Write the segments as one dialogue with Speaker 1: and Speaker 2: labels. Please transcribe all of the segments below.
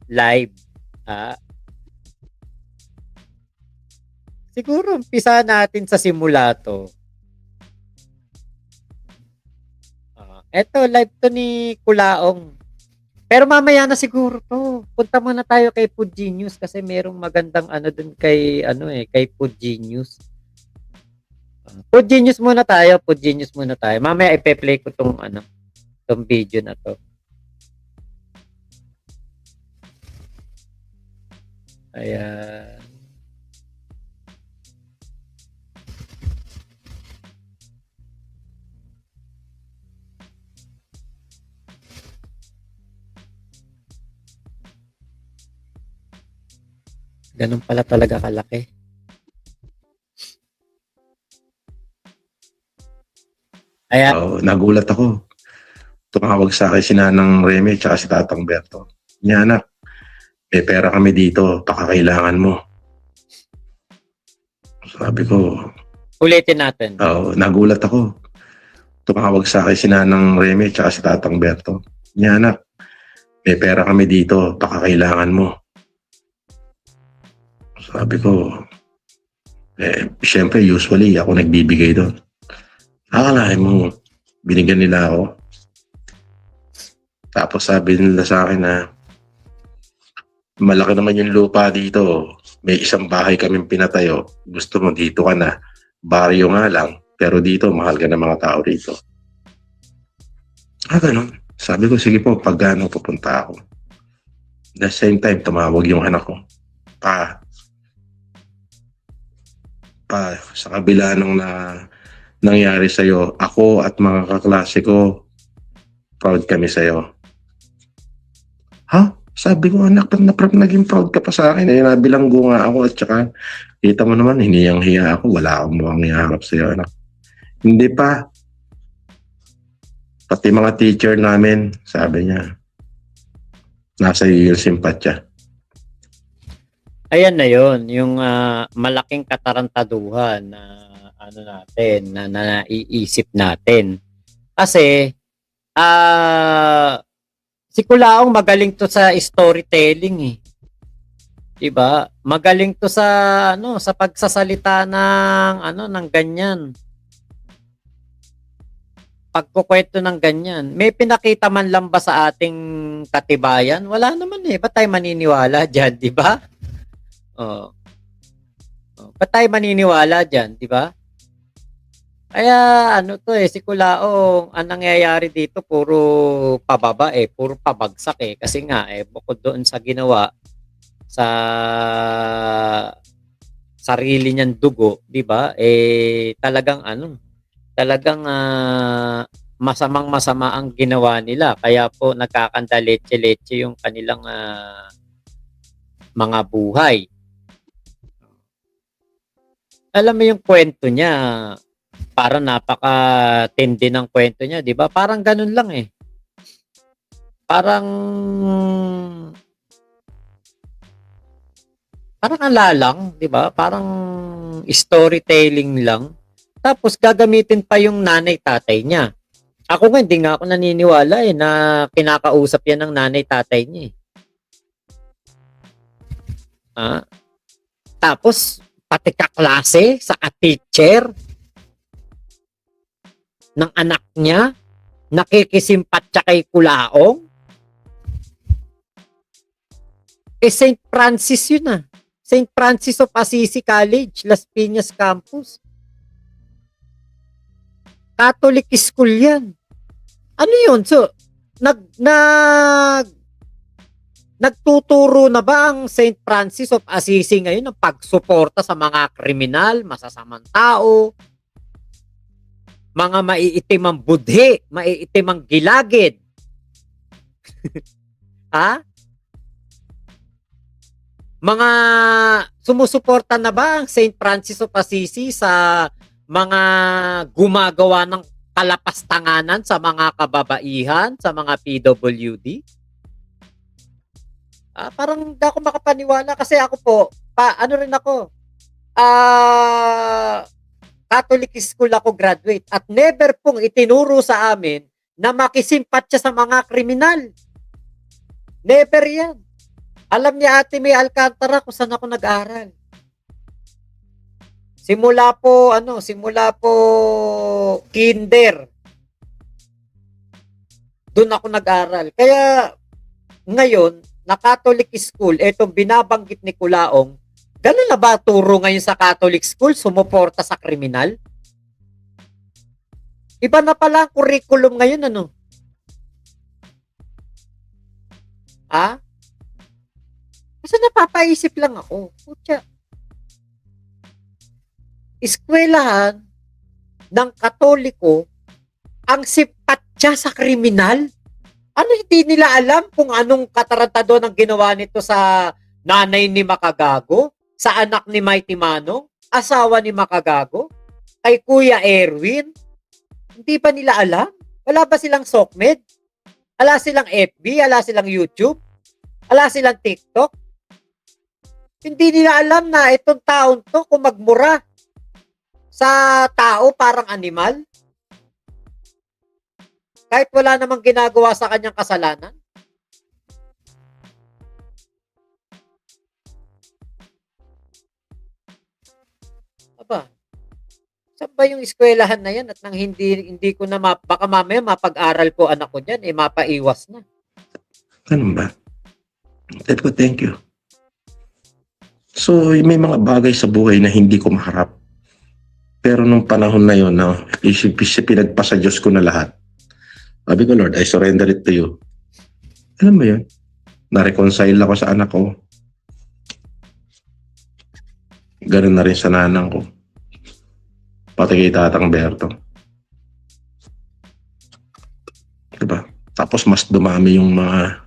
Speaker 1: live. Ah, siguro umpisa natin sa simula 'to. Eto live 'to ni Kulaong. Pero mamaya na siguro 'to. Punta muna tayo kay Food Genius kasi merong magandang ano dun kay ano, kay Food Genius. Food Genius muna tayo, Food Genius muna tayo. Mamaya ipe-play ko 'tong ano, 'tong video na 'to. Ayan. Ganun pala talaga kalaki. Ayan.
Speaker 2: Oo, nagulat ako. Tumawag sa akin si Nanang Remy at si Tatang Berto. Niya anak, may pera kami dito, baka kailangan mo. Sabi ko,
Speaker 1: Ulitin natin.
Speaker 2: oo, nagulat ako. Tumawag sa akin si Nanang Remy at si Tatang Berto. Niya anak, may pera kami dito, baka kailangan mo. Sabi ko, syempre usually ako nagbibigay doon. Akalain mo, binigyan nila ako. Tapos sabi nila sa akin na malaki naman yung lupa dito. May isang bahay kaming pinatayo. Gusto mo dito ka na. Baryo nga lang. Pero dito, mahal ka ng mga tao dito. Ganun. Sabi ko, sige po, pag ano, pupunta ako. The same time, tumawag yung anak ko. Pa, sa kabila nung nangyari sa'yo, ako at mga kaklase ko, proud kami sa'yo. Sabi ko, anak, naging proud ka pa sa akin. Nabilanggo nga ako at saka, kita mo naman, hiniyang-hiya ako. Wala akong mukhang iharap sa'yo, anak. Hindi pa. Pati mga teacher namin, sabi niya, nasa iyo yung simpatya.
Speaker 1: Ayan na yon yung malaking katarantaduhan na ano natin, na naiisip natin. Kasi, si Kulaong magaling to sa storytelling eh. 'Di ba? Magaling to sa ano, sa pagsasalita ng ano, ng ganyan. Pagkukwento ng ganyan. May pinakita man lang ba sa ating katibayan? Wala naman eh. Ba't tayo maniniwala diyan, 'di ba? Oh. Ba't tayo maniniwala diyan, 'di ba? Kaya ano to si Kulaong, ang nangyayari dito puro pababa puro pabagsak kasi nga bukod doon sa ginawa sa sarili niyang dugo, 'di ba? Talagang ano, talagang masamang-masama ang ginawa nila. Kaya po nagkakandaletse-letse yung kanilang mga buhay. Alam mo yung kwento niya, parang napakatindi ng kwento niya, 'di ba? Parang ganun lang Parang alalang, 'di ba? Parang storytelling lang. Tapos gagamitin pa yung nanay-tatay niya. Ako nga hindi nga ako naniniwala na kinakausap yan ng nanay-tatay niya. Tapos pati kaklase sa teacher ng anak niya nakikisimpatya kay Kulaong. St. Francis yun St. Francis of Assisi College, Las Piñas Campus. Catholic school yan. Ano yun? So, nagtuturo na ba ang St. Francis of Assisi ngayon ng pagsuporta sa mga kriminal, masasamang tao, mga maiitim ang budhi, maiitim ang gilagid? Mga sumusuporta na ba ang St. Francis of Assisi sa mga gumagawa ng kalapastanganan sa mga kababaihan, sa mga PWD? Parang hindi ako makapaniwala kasi ako po, ano rin ako, Catholic school ako graduate at never pong itinuro sa amin na makisimpatya sa mga kriminal. Never yan. Alam ni Ate May Alcantara kung saan ako nag-aral. Simula po kinder. Doon ako nag-aral. Kaya ngayon, na Catholic school, etong binabanggit ni Kulaong, ganun na ba turo ngayon sa Catholic school, sumuporta sa kriminal? Iba na pala ang curriculum ngayon, ano? Ha? Kasi napapaisip lang ako. Putya, eskwelahan ng Katoliko ang simpatya sa kriminal? Ano hindi nila alam kung anong katarantado ang ginawa nito sa nanay ni Makagago, sa anak ni Mighty Manong, asawa ni Makagago, kay Kuya Erwin? Hindi ba nila alam? Wala ba silang SOCMED? Wala silang FB? Wala silang YouTube? Wala silang TikTok? Hindi nila alam na itong taon to kung magmura sa tao parang animal? Kahit wala namang ginagawa sa kanyang kasalanan? Aba, saan ba yung eskwelahan na yan at nang hindi ko na baka mamaya mapag-aral ko anak ko diyan mapaiwas na.
Speaker 2: Ganun ba? Sabi ko, thank you. So, may mga bagay sa buhay na hindi ko maharap. Pero nung panahon na yun, pinagpasa Diyos ko na lahat. Sabi ko, Lord, I surrender it to you. Alam mo yun? Na-reconcile ako sa anak ko. Ganun na rin sa nanang ko. Pati kay Tatang Berto. Diba? Tapos mas dumami yung mga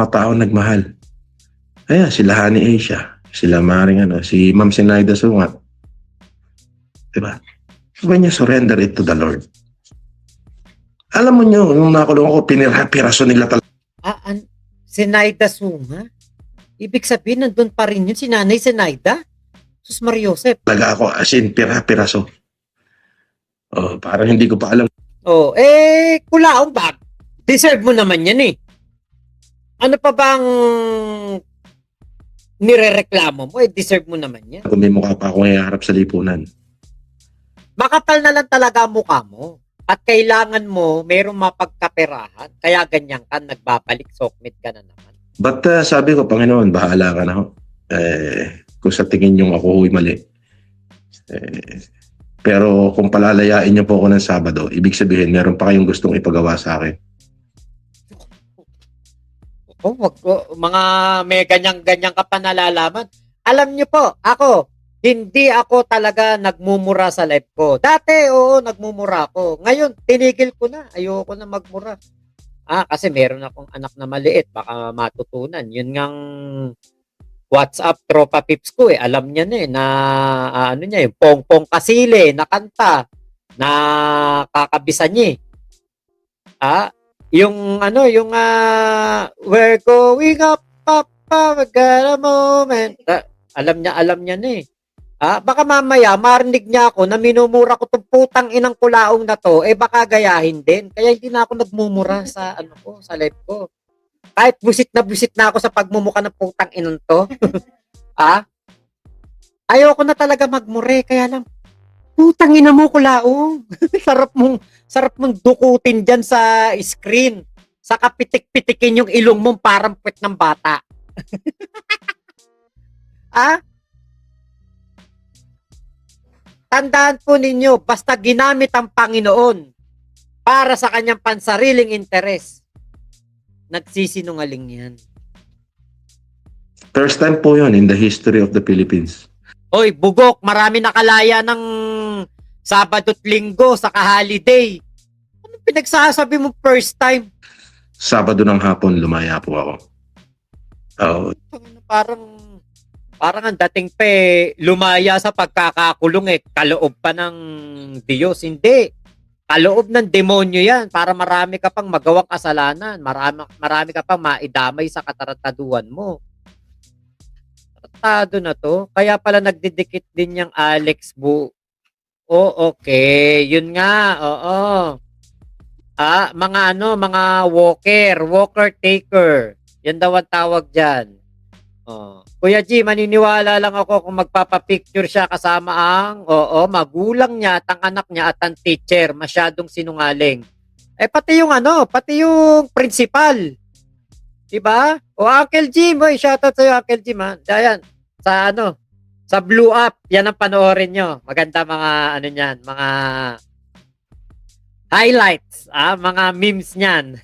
Speaker 2: tao nagmahal. Ayan, sila Honey Asia, sila Maring si Ma'am Sinaida Sungat. Diba? So when you surrender it to the Lord, alam mo nyo, nung nakulong ako, piniraso nila talaga.
Speaker 1: Sinaida Sungat? Ibig sabihin, nandun pa rin yun si Nanay Sinaida? Sus Mariosep.
Speaker 2: Talaga ako, as in, piraso. Oh, parang hindi ko pa alam.
Speaker 1: Oh, Kulaong bag. Deserve mo naman yan eh. Ano pa bang nirereklamo mo? Deserve mo naman yan.
Speaker 2: Kung may mukha pa akong iharap sa lipunan.
Speaker 1: Makapal na lang talaga mukha mo. At kailangan mo mayroong mapagkaperahan. Kaya ganyan ka, nagbabalik, sokmit ka na naman.
Speaker 2: But sabi ko, Panginoon, bahala ka na ho. Kung sa tingin yung ako huy mali. Pero kung palalayain niyo po ako ng Sabado, ibig sabihin, meron pa kayong gustong ipagawa sa akin.
Speaker 1: Mga may ganyan-ganyan ka pa nalalaman. Alam niyo po, hindi ako talaga nagmumura sa life ko. Dati, oo, nagmumura ako. Ngayon, tinigil ko na. Ayoko na magmura. Kasi meron akong anak na maliit. Baka matutunan. Yun ngang WhatsApp tropa pips ko alam niya na yung Pongpong Kasile na kanta na kakabisa niya. Yung we're going up, we got a moment. Alam niya baka mamaya marinig niya ako na minumura ko tong putang inang Kulaong na to, baka gayahin din. Kaya hindi na ako nagmumura sa sa live ko. Kahit busit na ako sa pagmumuka ng putang inang to. Ayoko na talaga magmure, kaya lang putang ina mo Kulaong. sarap mong dukutin diyan sa screen. Saka pitik-pitikin yung ilong mong parang puwet ng bata. Tandaan po ninyo, basta ginamit ang Panginoon para sa kanyang pansariling interes, nagsisinungaling yan.
Speaker 2: First time po yun in the history of the Philippines.
Speaker 1: Oy, bugok, marami nakalaya ng Sabado't Linggo sa holiday. Anong pinagsasabi mo first time?
Speaker 2: Sabado ng hapon, lumaya po ako.
Speaker 1: Parang ang dating lumaya sa pagkakakulong kaloob pa ng Diyos. Hindi. Kaloob ng demonyo yan para marami ka pang magawang kasalanan. Marami ka pang maidamay sa katarantaduhan mo. Tarantado na to. Kaya pala nagdidikit din yung Alex Bu. Okay. Yun nga. Oo. Mga ano, mga walker taker. Yan daw ang tawag diyan. Oh. Kuya G, maniniwala lang ako kung magpapapicture siya kasama ang, magulang niya at ang anak niya at ang teacher. Masyadong sinungaling. Pati yung ano, pati yung principal. Diba? O Uncle Jim, oy, shoutout sa'yo Uncle Jim ha. Ayan, sa ano, sa Blue Up, yan ang panoorin nyo. Maganda mga ano niyan, mga highlights, mga memes niyan.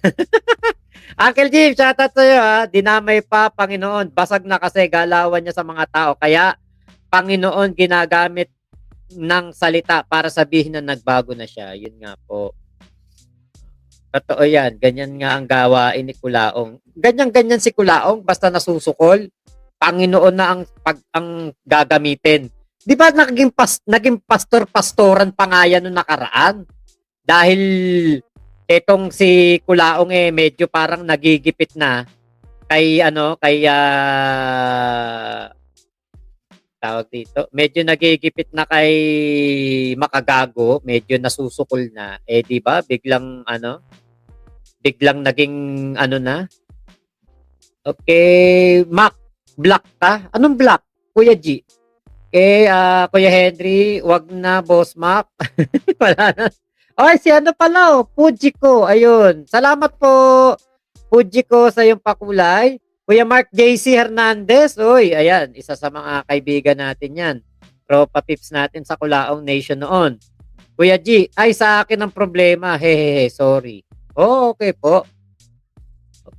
Speaker 1: Uncle Jim, shoutout sa'yo ha. Dinamay pa, Panginoon. Basag na kasi galawan niya sa mga tao. Kaya, Panginoon ginagamit ng salita para sabihin na nagbago na siya. Yun nga po. Totoo yan. Ganyan nga ang gawain ni Kulaong. Ganyan-ganyan si Kulaong. Basta nasusukol, Panginoon na ang gagamitin. Di ba naging pastor-pastoran pa nga yan nung nakaraan? Dahil etong si Kulaong medyo parang nagigipit na kay tawag dito, medyo nagigipit na kay Makagago, medyo nasusukol na. Di ba? Biglang naging ano na. Okay, Mac, black ka? Anong black? Kuya G. Kuya Henry, wag na, Boss Mac. Wala na. Okay, si ano pala, Fujiko. Ayun. Salamat po, Fujiko, sa yung pakulay. Kuya Mark JC Hernandez. Uy, ayan. Isa sa mga kaibigan natin yan. Tropa pips natin sa Kulaong Nation noon. Kuya G, ay sa akin ang problema. Hehehe, sorry. Okay po.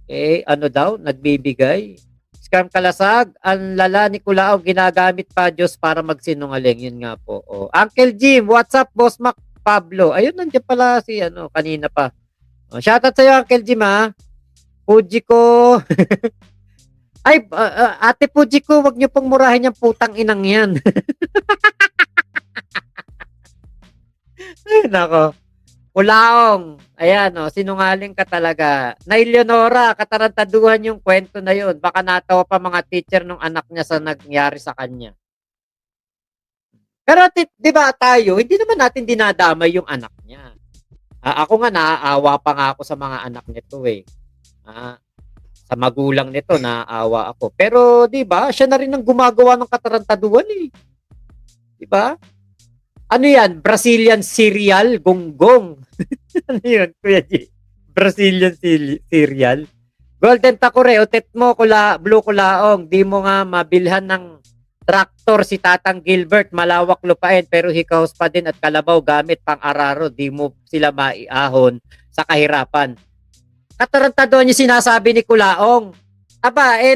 Speaker 1: Okay, ano daw? Nagbibigay. Scam Kalasag, ang lala ni Kulaong ginagamit pa Diyos para magsinungaling. Yun nga po. Uncle Jim, what's up, Boss Mac Pablo? Ayun, nandiyan pala si kanina pa. Shoutout sa'yo, Uncle Jim, ha? Fujiko. Ay, Ate Fujiko, wag niyo pong murahin yung putang inang yan. Ay, nako. Kulaong. Ayan, sinungaling ka talaga. Na Eleonora, katarantaduhan yung kwento na yun. Baka natawa pa mga teacher nung anak niya sa nangyari sa kanya. Pero di ba tayo, hindi naman natin dinadamay yung anak niya. Ako nga naaawa pa nga ako sa mga anak nito eh. Sa magulang nito naaawa ako. Pero di ba, siya na rin ang gumagawa ng katarantaduhan eh. Di ba? Ano yan? Brazilian cereal? Gonggong. Ano yun, Kuya G? Brazilian cereal? Golden Takore, utet mo, blue kulaong. Di mo nga mabilhan ng traktor si Tatang Gilbert. Malawak lupain, pero hikaos pa din at kalabaw gamit pang araro. Di mo sila maiahon sa kahirapan. Katarantaduhan yung sinasabi ni Kulaong.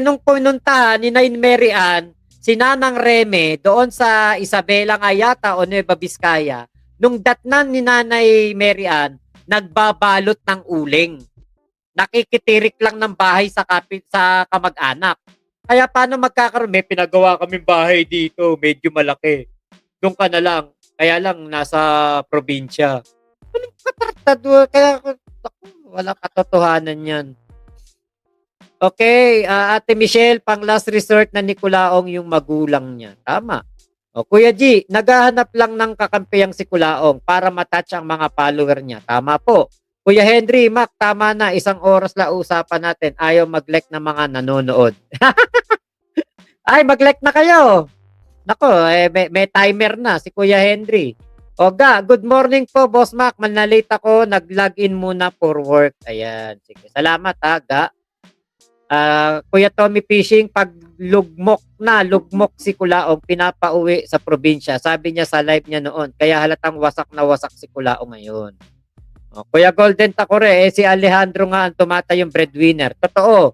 Speaker 1: Nung pinuntahan ni Nain Mary Ann, si Nanang Reme doon sa Isabela nga yata o Nueva Vizcaya, nung datnan ni Nanay Mary Ann, nagbabalot ng uling. Nakikitirik lang ng bahay sa kamag-anak. Kaya paano magkakaroon? May pinagawa kaming bahay dito, medyo malaki. Doon ka na lang. Kaya lang, nasa probinsya. Anong katartado? Kaya, walang katotohanan yan. Okay, Ate Michelle, pang last resort na ni Kulaong yung magulang niya. Tama. Kuya G, naghahanap lang ng kakampiang si Kulaong para matouch ang mga follower niya. Tama po. Kuya Henry, Mac, tama na. 1 oras la usapan natin. Ayaw mag-like ng mga nanonood. Ay, mag-like na kayo. Nako, may timer na si Kuya Henry. Good morning po, Boss Mac. Manalate ako. Nag-login muna for work. Ayan. Sige. Salamat, Ga. Kuya Tommy Fishing, pag lugmok si Kulaong, pinapauwi sa probinsya. Sabi niya sa live niya noon. Kaya halatang wasak na wasak si Kulaong ngayon. Kuya Golden Takore, si Alejandro nga ang tumatayong breadwinner. Totoo.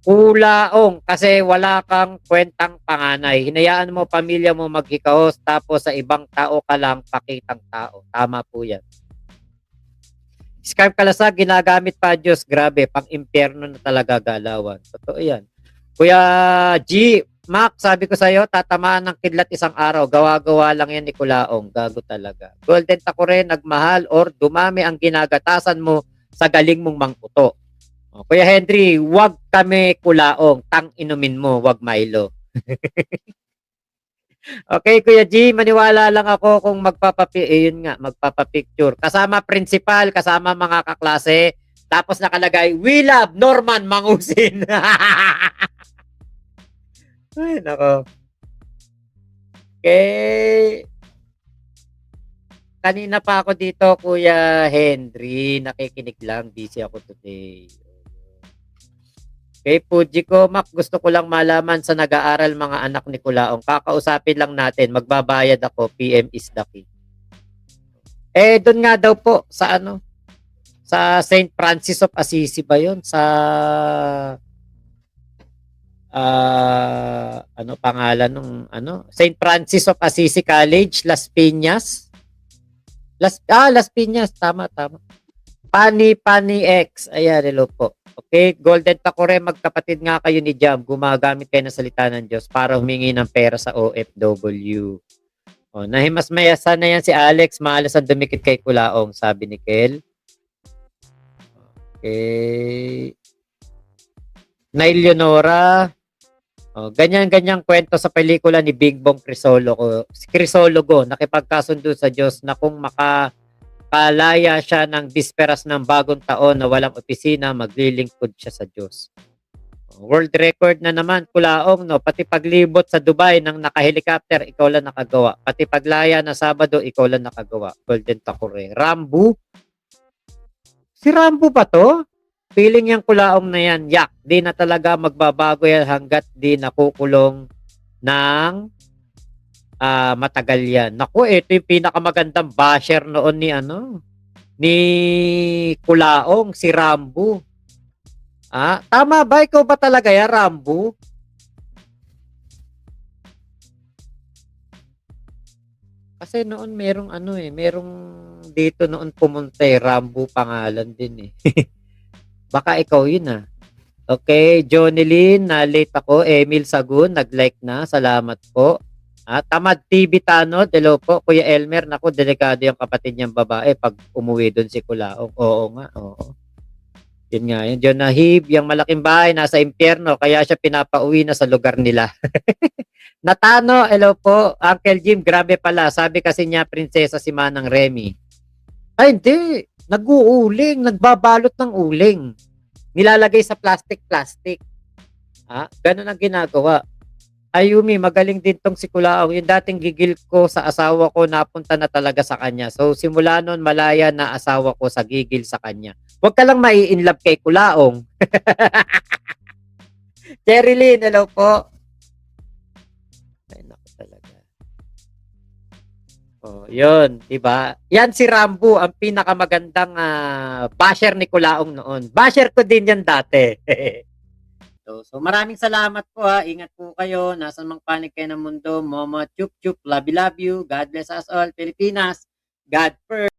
Speaker 1: Kulaong, kasi wala kang kwentang panganay. Hinayaan mo pamilya mo maghikaos, tapos sa ibang tao ka lang pakitang tao. Tama po yan. Scam Kalasag, ginagamit pa Diyos. Grabe, pang impyerno na talaga galawan. Totoo yan. Kuya G, Mac, sabi ko sa'yo, tatamaan ng kidlat 1 araw. Gawa-gawa lang yan ni Kulaong. Gago talaga. Golden Takore, nagmahal or dumami ang ginagatasan mo sa galing mong mangkuto. Kuya Henry, wag kami Kulaong. Tang inumin mo, wag Milo. Okay, Kuya G, maniwala lang ako kung yun nga, magpapapicture. Kasama principal, kasama mga kaklase, tapos nakalagay, "We love Norman Mangusin." Ay, nako. Okay. Kanina pa ako dito, Kuya Henry. Nakikinig lang. Busy ako today. Okay, Fuji ko, Mac, gusto ko lang malaman sa nag-aaral mga anak ni Kulaong. Kakausapin lang natin. Magbabayad ako. PM is the key. Doon nga daw po sa ano, sa St. Francis of Assisi ba 'yon? Sa ano pangalan nung ano? St. Francis of Assisi College, Las Piñas. Las Piñas, tama, tama. Pani X. Ayan, hello po. Okay, Golden Takore, magkapatid nga kayo ni Jam. Gumagamit kayo ng salita ng Diyos para humingi ng pera sa OFW. Oh, nahimasmayasan na yan si Alex. Maalas ang dumikit kay Kulaong, sabi ni Kel. Okay. Nail Leonora. Oh, ganyan-ganyang kwento sa pelikula ni Big Bong Crisologo. Nakipagkasundo sa Diyos na kung makalaya siya ng bisperas ng bagong taon na walang opisina, maglilingkod siya sa Diyos. World record na naman, Kulaong, no? Pati paglibot sa Dubai ng naka-helicopter, ikaw lang nakagawa. Pati paglaya na Sabado, ikaw lang nakagawa. Golden Takore. Rambo? Si Rambo ba to? Feeling yung Kulaong na yan, yak, di na talaga magbabago yan hanggat di nakukulong ng matagal yan. Naku, ito yung pinakamagandang basher noon ni ni Kulaong, si Rambo. Tama ba? Ikaw ba talaga yan, Rambo? Kasi noon merong dito noon pumunta Rambo pangalan din Baka ikaw yun Okay, Jonelyn, na late ako. Emil Sagun, nag-like na. Salamat po. Tamad TV Tanod, hello po. Kuya Elmer, naku, delikado yung kapatid niyang babae pag umuwi doon si Kulaong. Oo nga, oo. Yun nga, yun. John Nahib, yung malaking bahay, nasa impyerno, kaya siya pinapauwi na sa lugar nila. Natano, hello po. Uncle Jim, grabe pala. Sabi kasi niya, prinsesa si Manang Remy. Ay, hindi. Nag-uuling, nagbabalot ng uling. Nilalagay sa plastic. Ganun ang ginagawa. Ayumi, magaling din tong si Kulaong. Yung dating gigil ko sa asawa ko, napunta na talaga sa kanya. So, simula nun, malaya na asawa ko sa gigil sa kanya. Huwag ka lang mai-inlove kay Kulaong. Cherilyn, hello po. Ay, naku talaga. Oh, yun, 'di ba? Yan si Rambo, ang pinakamagandang basher ni Kulaong noon. Basher ko din yan dati. So maraming salamat po Ingat po kayo. Nasaan mang panig kayo ng mundo. Momo chup chup. Love you. God bless us all. Pilipinas. God first.